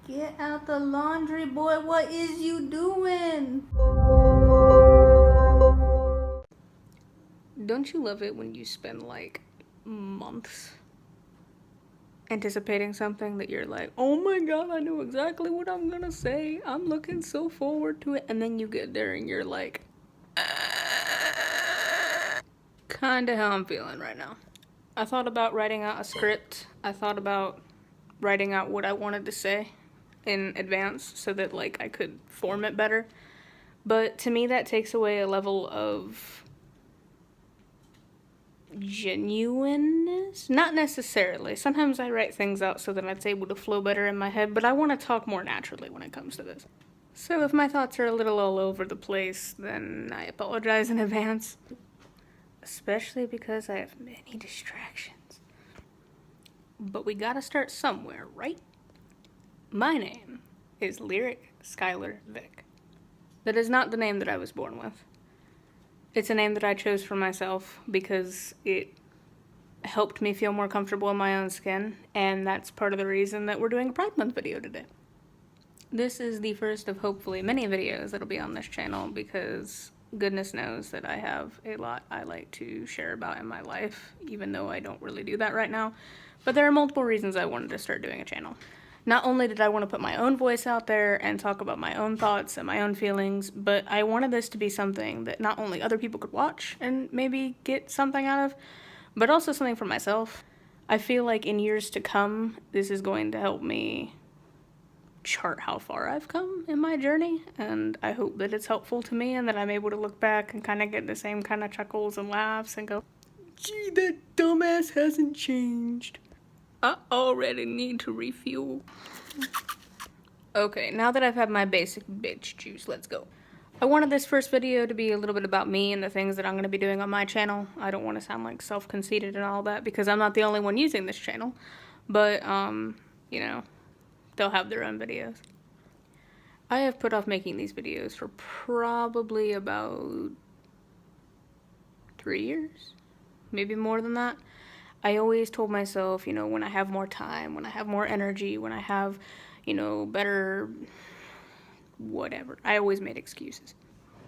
Get out the laundry, boy. What is you doing? Don't you love it when you spend like months anticipating something that you're like, oh my god, I know exactly what I'm gonna say. I'm looking so forward to it. And then you get there and you're like, kinda how I'm feeling right now. I thought about writing out a script. I thought about writing out what I wanted to say in advance so that like I could form it better. But to me that takes away a level of genuineness. Not necessarily. Sometimes I write things out so that it's able to flow better in my head, but I want to talk more naturally when it comes to this. So if my thoughts are a little all over the place, then I apologize in advance. Especially because I have many distractions. But we gotta start somewhere, right? My name is Lyric Skylar Vick. That is not the name that I was born with. It's a name that I chose for myself because it helped me feel more comfortable in my own skin, and that's part of the reason that we're doing a Pride Month video today. This is the first of hopefully many videos that'll be on this channel because goodness knows that I have a lot I like to share about in my life, even though I don't really do that right now. But there are multiple reasons I wanted to start doing a channel. Not only did I want to put my own voice out there and talk about my own thoughts and my own feelings, but I wanted this to be something that not only other people could watch and maybe get something out of, but also something for myself. I feel like in years to come, this is going to help me chart how far I've come in my journey, and I hope that it's helpful to me and that I'm able to look back and kind of get the same kind of chuckles and laughs and go, gee, that dumbass hasn't changed. I already need to refuel. Okay, now that I've had my basic bitch juice, let's go. I wanted this first video to be a little bit about me and the things that I'm going to be doing on my channel. I don't want to sound like self-conceited and all that because I'm not the only one using this channel. But, you know, they'll have their own videos. I have put off making these videos for probably about 3 years, maybe more than that. I always told myself, you know, when I have more time, when I have more energy, when I have, you know, better whatever. I always made excuses.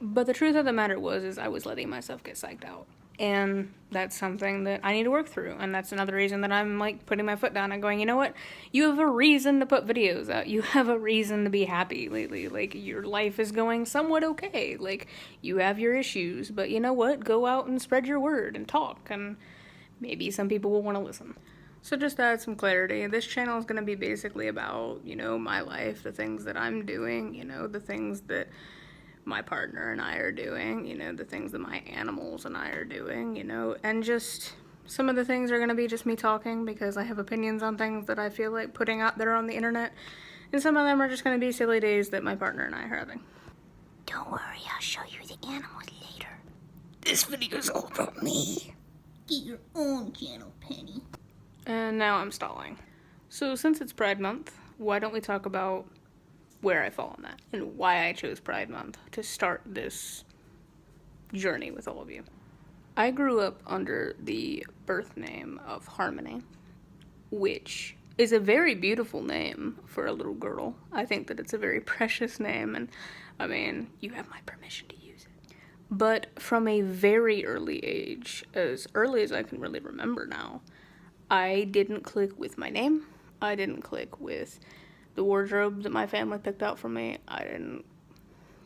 But the truth of the matter is I was letting myself get psyched out. And that's something that I need to work through. And that's another reason that I'm like putting my foot down and going, you know what? You have a reason to put videos out. You have a reason to be happy lately. Like, your life is going somewhat okay. Like, you have your issues. But you know what? Go out and spread your word and talk. And maybe some people will want to listen. So just to add some clarity, this channel is going to be basically about, you know, my life, the things that I'm doing, you know, the things that my partner and I are doing, you know, the things that my animals and I are doing, you know, and just some of the things are going to be just me talking because I have opinions on things that I feel like putting out there on the internet, and some of them are just going to be silly days that my partner and I are having. Don't worry, I'll show you the animals later. This video's all about me. Get your own channel, Penny. And now I'm stalling. So since it's Pride Month, why don't we talk about where I fall on that and why I chose Pride Month to start this journey with all of you. I grew up under the birth name of Harmony, which is a very beautiful name for a little girl. I think that it's a very precious name, and I mean, you have my permission to use it. But from a very early age, as early as I can really remember now, I didn't click with my name. I didn't click with the wardrobe that my family picked out for me. I didn't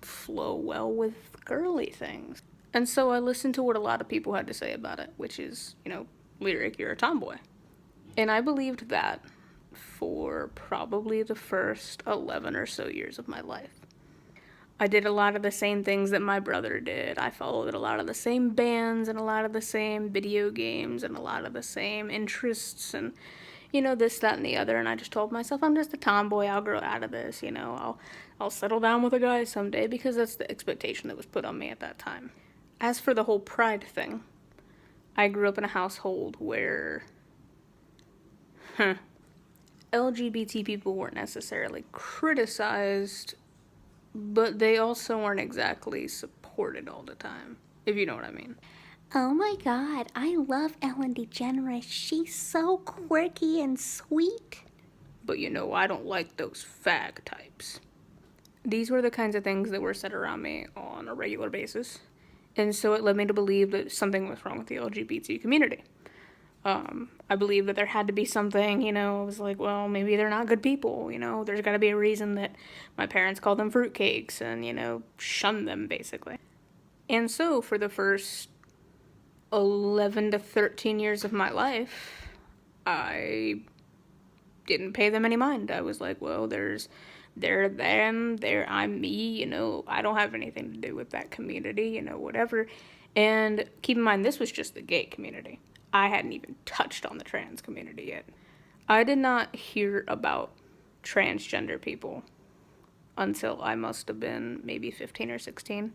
flow well with girly things. And so I listened to what a lot of people had to say about it, which is, you know, Lyric, you're a tomboy. And I believed that for probably the first 11 or so years of my life. I did a lot of the same things that my brother did. I followed a lot of the same bands and a lot of the same video games and a lot of the same interests and, you know, this, that, and the other. And I just told myself, I'm just a tomboy. I'll grow out of this, you know. I'll settle down with a guy someday because that's the expectation that was put on me at that time. As for the whole pride thing, I grew up in a household where LGBT people weren't necessarily criticized, but they also weren't exactly supported all the time, if you know what I mean. Oh my god, I love Ellen DeGeneres. She's so quirky and sweet. but I don't like those fag types. These were the kinds of things that were said around me on a regular basis, and so it led me to believe that something was wrong with the LGBT community. I believed that there had to be something, I was like, well, maybe they're not good people, there's got to be a reason that my parents called them fruitcakes and, shunned them, basically. And so, for the first 11 to 13 years of my life, I didn't pay them any mind. I was like, well, they're them, I'm me, I don't have anything to do with that community, whatever. And keep in mind, this was just the gay community. I hadn't even touched on the trans community yet. I did not hear about transgender people until I must have been maybe 15 or 16.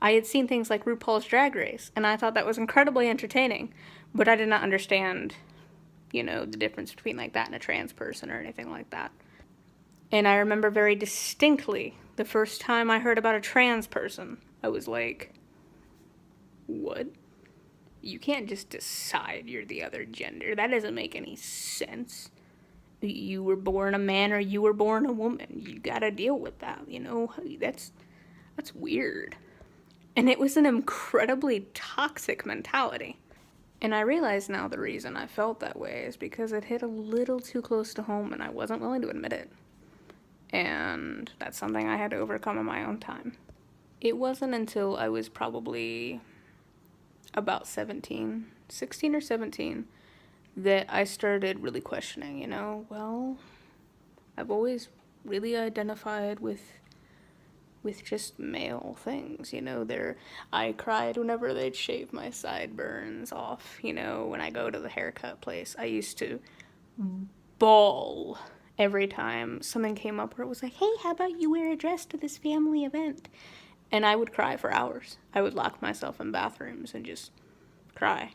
I had seen things like RuPaul's Drag Race, and I thought that was incredibly entertaining, but I did not understand, the difference between like that and a trans person or anything like that. And I remember very distinctly the first time I heard about a trans person, I was like, what? You can't just decide you're the other gender. That doesn't make any sense. You were born a man or you were born a woman. You gotta deal with that, That's weird. And it was an incredibly toxic mentality. And I realize now the reason I felt that way is because it hit a little too close to home and I wasn't willing to admit it. And that's something I had to overcome in my own time. It wasn't until I was probably about 16 or 17, that I started really questioning, well, I've always really identified with just male things, I cried whenever they'd shave my sideburns off, when I go to the haircut place. I used to bawl every time something came up where it was like, hey, how about you wear a dress to this family event? And I would cry for hours. I would lock myself in bathrooms and just cry.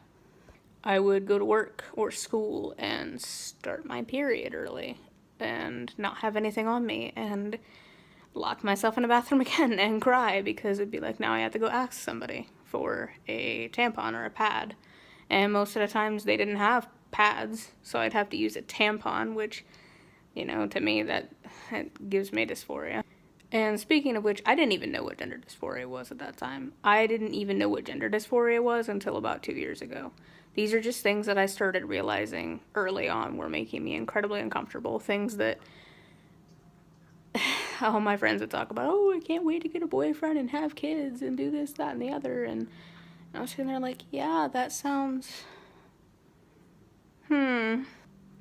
I would go to work or school and start my period early and not have anything on me and lock myself in a bathroom again and cry because it'd be like, now I have to go ask somebody for a tampon or a pad. And most of the times they didn't have pads, so I'd have to use a tampon, which, to me, that gives me dysphoria. And speaking of which, I didn't even know what gender dysphoria was at that time. I didn't even know what gender dysphoria was until about 2 years ago. These are just things that I started realizing early on were making me incredibly uncomfortable. Things that all my friends would talk about, oh, I can't wait to get a boyfriend and have kids and do this, that, and the other. And I was sitting there like, yeah, that sounds... In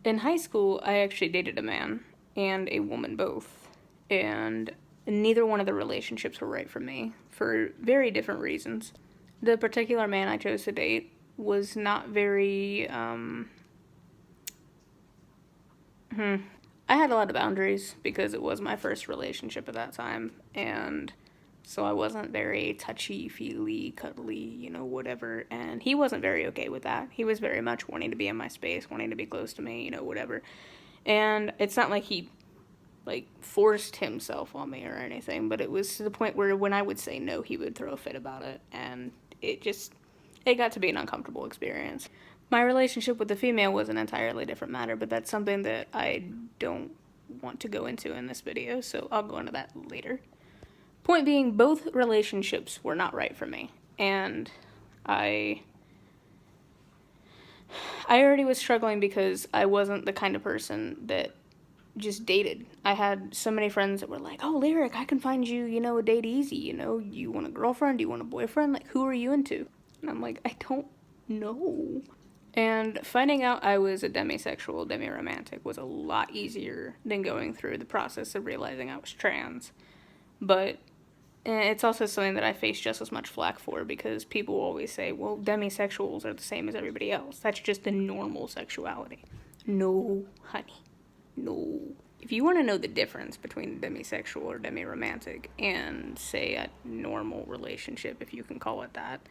high school, I actually dated a man and a woman both. And neither one of the relationships were right for me, for very different reasons. The particular man I chose to date was not very, I had a lot of boundaries because it was my first relationship at that time, and so I wasn't very touchy-feely, cuddly, whatever, and he wasn't very okay with that. He was very much wanting to be in my space, wanting to be close to me, whatever. And it's not like he forced himself on me or anything, but it was to the point where when I would say no, he would throw a fit about it, and it got to be an uncomfortable experience. My relationship with the female was an entirely different matter, but that's something that I don't want to go into in this video, so I'll go into that later. Point being, both relationships were not right for me, and I already was struggling because I wasn't the kind of person that just dated. I had so many friends that were like, oh, Lyric, I can find you, a date easy, you want a girlfriend, do you want a boyfriend, who are you into? And I'm like, I don't know. And finding out I was a demisexual, demi-romantic was a lot easier than going through the process of realizing I was trans. But it's also something that I face just as much flack for because people always say, well, demisexuals are the same as everybody else. That's just the normal sexuality. No, honey. No. If you want to know the difference between demisexual or demi-romantic and, say, a normal relationship, if you can call it that,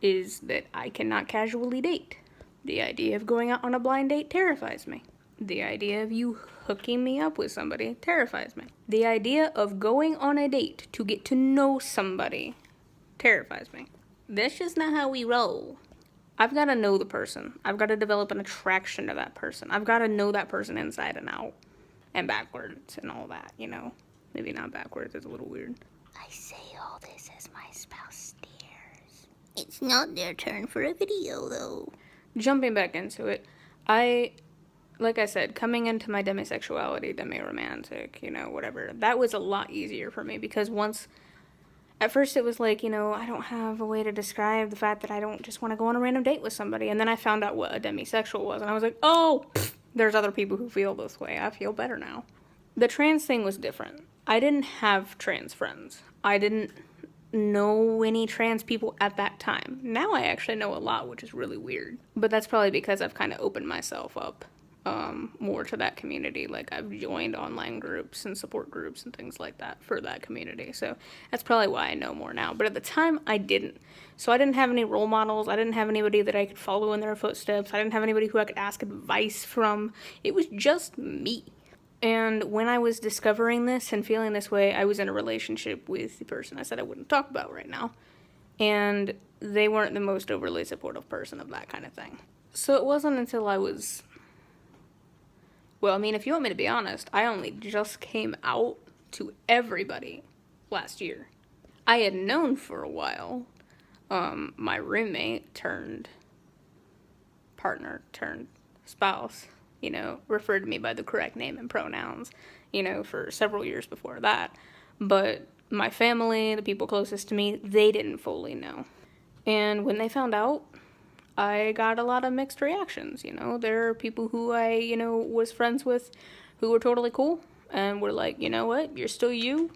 is that I cannot casually date. The idea of going out on a blind date terrifies me. The idea of you hooking me up with somebody terrifies me. The idea of going on a date to get to know somebody terrifies me. That's just not how we roll. I've got to know the person. I've got to develop an attraction to that person. I've got to know that person inside and out. and backwards and all that, you know. Maybe not backwards, it's a little weird. I say all this as my spouse stares. It's not their turn for a video, though. Jumping back into it, like I said, coming into my demisexuality, demi-romantic, you know, whatever, that was a lot easier for me because at first it was like, you know, I don't have a way to describe the fact that I don't just want to go on a random date with somebody. And then I found out what a demisexual was, and I was like, oh, there's other people who feel this way. I feel better now. The trans thing was different. I didn't have trans friends. I didn't know any trans people at that time. Now I actually know a lot, which is really weird. But that's probably because I've kind of opened myself up more to that community. Like, I've joined online groups and support groups and things like that for that community. So that's probably why I know more now. But at the time, I didn't. So I didn't have any role models. I didn't have anybody that I could follow in their footsteps. I didn't have anybody who I could ask advice from. It was just me. And when I was discovering this and feeling this way, I was in a relationship with the person I said I wouldn't talk about right now. And they weren't the most overly supportive person of that kind of thing. So it wasn't until I was... Well, I mean, if you want me to be honest, I only just came out to everybody last year. I had known for a while. My roommate turned partner turned spouse, you know, referred to me by the correct name and pronouns, you know, for several years before that. But my family, the people closest to me, they didn't fully know. And when they found out, I got a lot of mixed reactions, you know. There are people who I, you know, was friends with who were totally cool and were like, you know what, you're still you.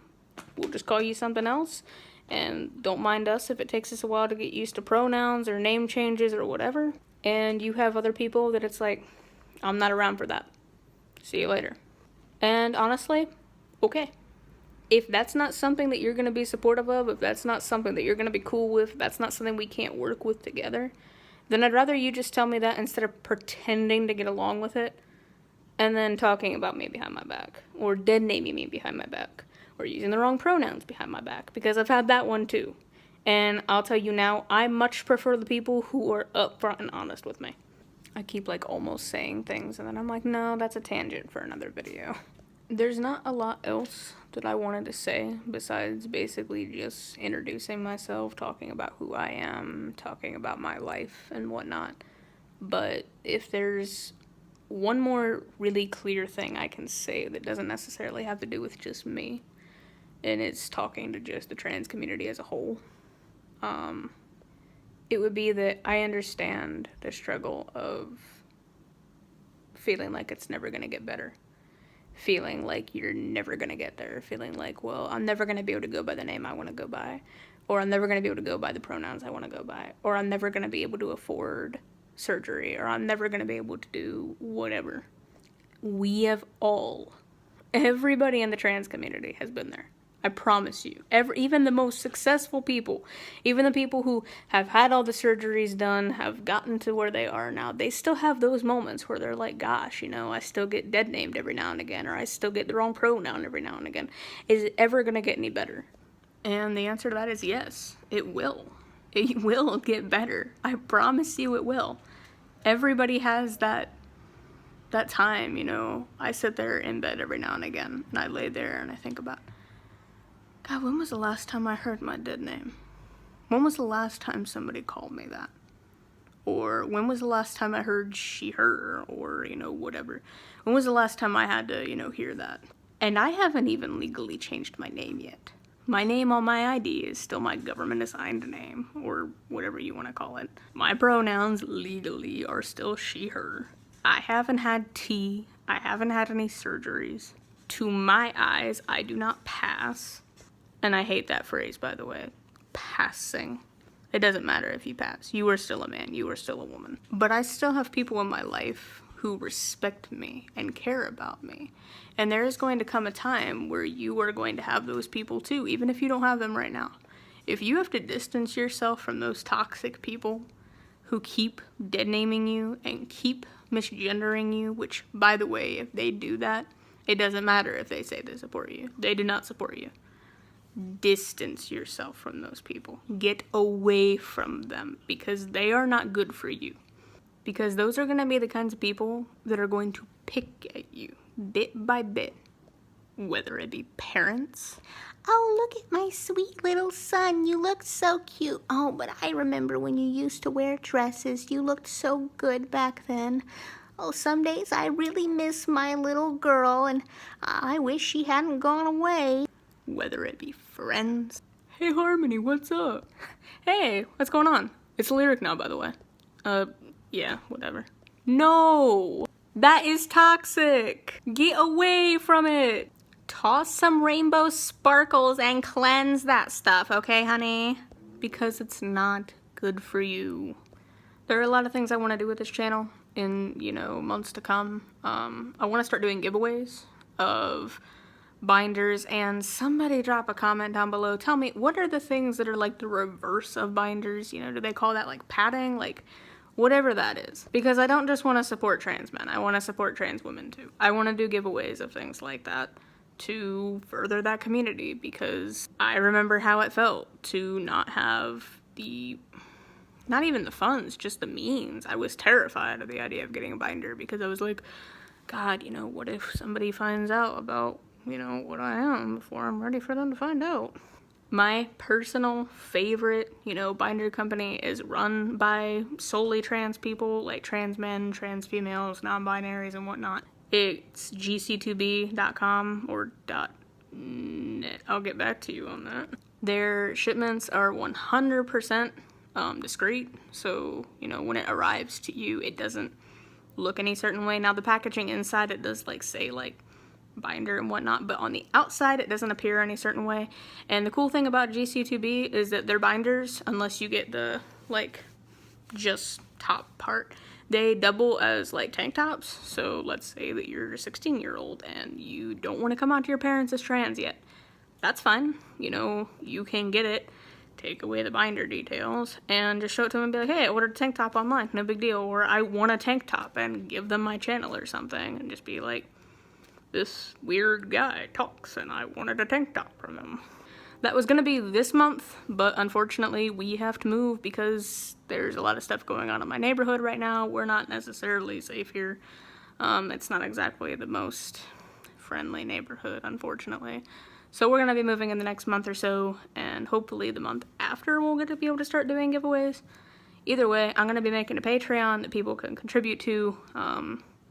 We'll just call you something else. And don't mind us if it takes us a while to get used to pronouns or name changes or whatever. And you have other people that it's like, I'm not around for that. See you later. And honestly, okay. If that's not something that you're going to be supportive of, if that's not something that you're going to be cool with, if that's not something we can't work with together, then I'd rather you just tell me that instead of pretending to get along with it and then talking about me behind my back or dead naming me behind my back or using the wrong pronouns behind my back, because I've had that one too. And I'll tell you now, I much prefer the people who are upfront and honest with me. I keep like almost saying things and then I'm like, no, that's a tangent for another video. There's not a lot else that I wanted to say besides basically just introducing myself, talking about who I am, talking about my life and whatnot. But if there's one more really clear thing I can say that doesn't necessarily have to do with just me, and it's talking to just the trans community as a whole, it would be that I understand the struggle of feeling like it's never going to get better. Feeling like you're never going to get there. Feeling like, well, I'm never going to be able to go by the name I want to go by. Or I'm never going to be able to go by the pronouns I want to go by. Or I'm never going to be able to afford surgery. Or I'm never going to be able to do whatever. We have all, everybody in the trans community has been there. I promise you. Even the most successful people, even the people who have had all the surgeries done, have gotten to where they are now, they still have those moments where they're like, gosh, you know, I still get dead named every now and again, or I still get the wrong pronoun every now and again. Is it ever going to get any better? And the answer to that is yes, it will. It will get better. I promise you it will. Everybody has that time, you know. I sit there in bed every now and again, and I lay there and I think about, God, when was the last time I heard my dead name? When was the last time somebody called me that? Or when was the last time I heard she, her, or, you know, whatever? When was the last time I had to, you know, hear that? And I haven't even legally changed my name yet. My name on my ID is still my government-assigned name, or whatever you want to call it. My pronouns legally are still she, her. I haven't had tea. I haven't had any surgeries. To my eyes, I do not pass. And I hate that phrase, by the way. Passing. It doesn't matter if you pass. You are still a man. You are still a woman. But I still have people in my life who respect me and care about me. And there is going to come a time where you are going to have those people too, even if you don't have them right now. If you have to distance yourself from those toxic people who keep dead naming you and keep misgendering you, which, by the way, if they do that, it doesn't matter if they say they support you. They do not support you. Distance yourself from those people. Get away from them, because they are not good for you. Because those are going to be the kinds of people that are going to pick at you. bit by bit, whether it be parents. Oh, look at my sweet little son. You look so cute. Oh, but I remember when you used to wear dresses. You looked so good back then. Oh, some days I really miss my little girl, and I wish she hadn't gone away. Whether it be friends. Hey Harmony, what's up? Hey, what's going on? It's Lyric now, by the way. Yeah, whatever. No! That is toxic! Get away from it! Toss some rainbow sparkles and cleanse that stuff, okay, honey? Because it's not good for you. There are a lot of things I want to do with this channel in, months to come. I want to start doing giveaways of binders, and somebody drop a comment down below. Tell me, what are the things that are like the reverse of binders? Do they call that like padding? Like, whatever that is. Because I don't just want to support trans men. I want to support trans women too. I want to do giveaways of things like that to further that community, because I remember how it felt to not have not even the funds, just the means. I was terrified of the idea of getting a binder, because I was like, God, what if somebody finds out about what I am before I'm ready for them to find out. My personal favorite, binder company is run by solely trans people, like trans men, trans females, non-binaries, and whatnot. It's gc2b.com or .net. I'll get back to you on that. Their shipments are 100% discreet, so, when it arrives to you, it doesn't look any certain way. Now, the packaging inside, it does, say, binder and whatnot, but on the outside it doesn't appear any certain way. And the cool thing about GC2B is that their binders, unless you get the just top part, they double as tank tops. So let's say that you're a 16-year-old and you don't want to come out to your parents as trans yet. That's fine. You can get it, take away the binder details, and just show it to them and be like, hey, I ordered a tank top online, no big deal. Or I want a tank top, and give them my channel or something, and just be like, this weird guy talks and I wanted a tank top from him. That was gonna be this month, but unfortunately we have to move because there's a lot of stuff going on in my neighborhood right now. We're not necessarily safe here. It's not exactly the most friendly neighborhood, unfortunately. So we're gonna be moving in the next month or so, and hopefully the month after we'll get to be able to start doing giveaways. Either way, I'm gonna be making a Patreon that people can contribute to.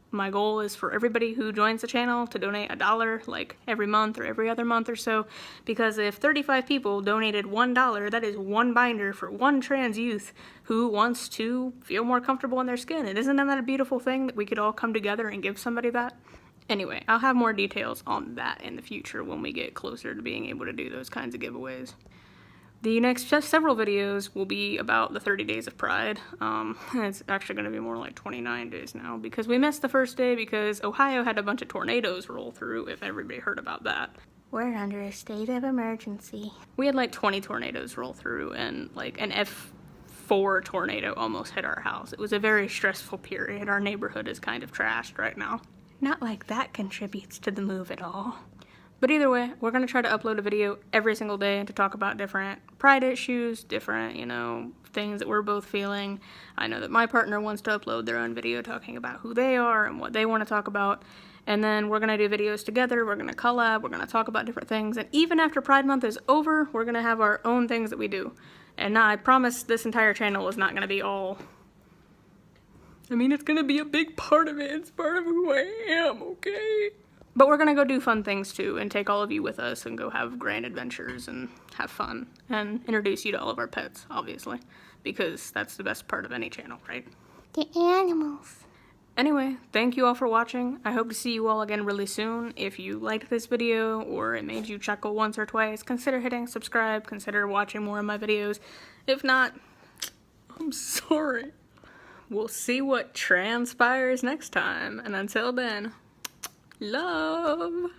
My goal is for everybody who joins the channel to donate $1 every month or every other month or so, because if 35 people donated $1, that is one binder for one trans youth who wants to feel more comfortable in their skin. And isn't that a beautiful thing that we could all come together and give somebody that? Anyway, I'll have more details on that in the future when we get closer to being able to do those kinds of giveaways. The next several videos will be about the 30 days of Pride. It's actually going to be more like 29 days now, because we missed the first day because Ohio had a bunch of tornadoes roll through, if everybody heard about that. We're under a state of emergency. We had 20 tornadoes roll through, and an F4 tornado almost hit our house. It was a very stressful period. Our neighborhood is kind of trashed right now. Not like that contributes to the move at all. But either way, we're going to try to upload a video every single day to talk about different pride issues, different, things that we're both feeling. I know that my partner wants to upload their own video talking about who they are and what they want to talk about. And then we're going to do videos together, we're going to collab, we're going to talk about different things. And even after Pride Month is over, we're going to have our own things that we do. And I promise this entire channel is not going to be all... it's going to be a big part of it. It's part of who I am, okay? But we're gonna go do fun things too, and take all of you with us and go have grand adventures and have fun and introduce you to all of our pets, obviously, because that's the best part of any channel, right? The animals. Anyway, thank you all for watching. I hope to see you all again really soon. If you liked this video or it made you chuckle once or twice, consider hitting subscribe, consider watching more of my videos. If not, I'm sorry. We'll see what transpires next time, and until then, love.